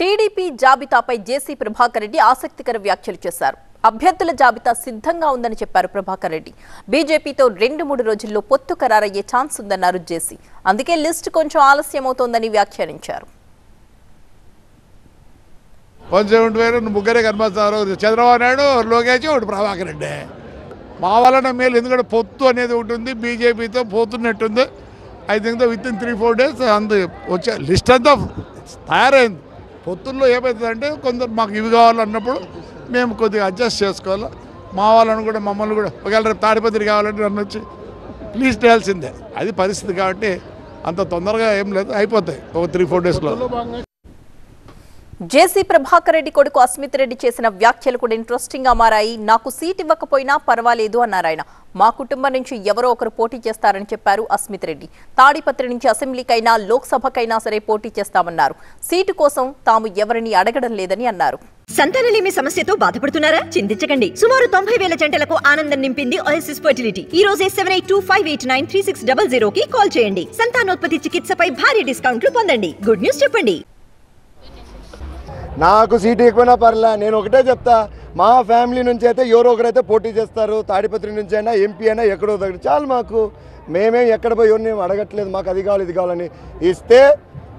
TDP జాబితాపై జేసీ ప్రభాకర్ రెడ్డి ఆసక్తికర వ్యాఖ్యలు చేశారు. అభ్యర్థుల జాబితా సిద్ధంగా ఉందని చెప్పారు ప్రభాకర్ రెడ్డి. బీజేపీతో 2-3 రోజుల్లో పొత్తు ఖరారయ్యే ఛాన్స్ ఉందన్నారు జేసీ. అందుకే లిస్ట్ కొంచెం ఆలస్యమవుతోందని వ్యాఖ్యానించారు. ముగ్గురే కనిపిస్తారు, చంద్రబాబు నాయుడు, లోకేష్, ఒకటి ప్రభాకర్ రెడ్డి. మా వలన మేలు, ఎందుకంటే పొత్తు అనేది ఒకటి ఉంది, బీజేపీతో పోతున్నట్టుంది. I think with in 3-4 days అంత వచ్చే లిస్ట్ అంతా తయారైంది. పొత్తుల్లో ఏమవుతుందంటే కొందరు మాకు ఇవి కావాలన్నప్పుడు మేము కొద్దిగా అడ్జస్ట్ చేసుకోవాలి. మా వాళ్ళని కూడా మమ్మల్ని కూడా ఒకవేళ రేపు తాడిపత్రి కావాలంటే నన్ను వచ్చి ప్లీజ్ చేయాల్సిందే. అది పరిస్థితి కాబట్టి అంత తొందరగా ఏం లేదు, అయిపోతాయి ఒక 3-4 daysలో. జేసీ ప్రభాకర్ రెడ్డి కొడుకు అస్మిత్ రెడ్డి చేసిన వ్యాఖ్యలు కూడా ఇంట్రెస్టింగ్ గా మారాయి. నాకు సీట్ ఇవ్వకపోయినా పర్వాలేదు అన్నారు ఆయన. మా కుటుంబం నుంచి ఎవరో ఒకరు పోటీ చేస్తారని చెప్పారు అస్మిత్ రెడ్డి. తాడిపత్రి నుంచి అసెంబ్లీకైనా లోక్సభకైనా సరే పోటీ చేస్తామన్నారు. సీటు కోసం తాము ఎవరిని అడగడం లేదని అన్నారు. సంతానలేమి సమస్యతో బాధపడుతున్నారా? చింతించకండి. సుమారు 90,000 జంటలకు ఆనందం నింపింది ఓఎస్ఎస్ ఫర్టిలిటీ. ఈ రోజే 7825893600 కి కాల్ చేయండి. సంతానోత్పత్తి చికిత్సపై భారీ డిస్కౌంట్లు పొందండి. గుడ్ న్యూస్ చెప్పండి. నాకు సీటు ఎక్కువైనా పర్లే, నేను ఒకటే చెప్తా, మా ఫ్యామిలీ నుంచి అయితే ఎవరో ఒకరైతే పోటీ చేస్తారు. తాడిపత్రి నుంచి అయినా ఎంపీ అయినా ఎక్కడో దగ్గర చాలు. మాకు మేమేం ఎక్కడ పోయి ఎవరిని అడగట్లేదు. మాకు అది కావాలి ఇది కావాలని. ఇస్తే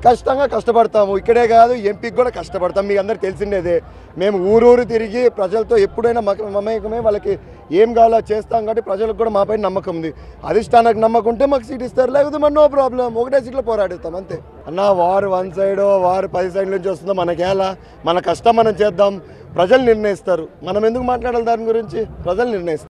కష్టంగా కష్టపడతాము. ఇక్కడే కాదు, ఎంపీకి కూడా కష్టపడతాం. మీకు అందరికి తెలిసిండేదే. మేము ఊరూరు తిరిగి ప్రజలతో ఎప్పుడైనా మమేకమే వాళ్ళకి ఏం కావాలో చేస్తాం. కాబట్టి ప్రజలకు కూడా మాపై నమ్మకం ఉంది. అధిష్టానానికి నమ్మకం ఉంటే మాకు సీట్ ఇస్తారు, లేకపోతే మన నో ప్రాబ్లం, ఒకటే సీట్లో పోరాడుతాం అంతే. అన్న వారు 1 సైడ్ వారు 10 సైడ్ల నుంచి వస్తుందో మనకేలా, మన కష్టం మనం చేద్దాం. ప్రజలు నిర్ణయిస్తారు. మనం ఎందుకు మాట్లాడాలి దాని గురించి? ప్రజలు నిర్ణయిస్తారు.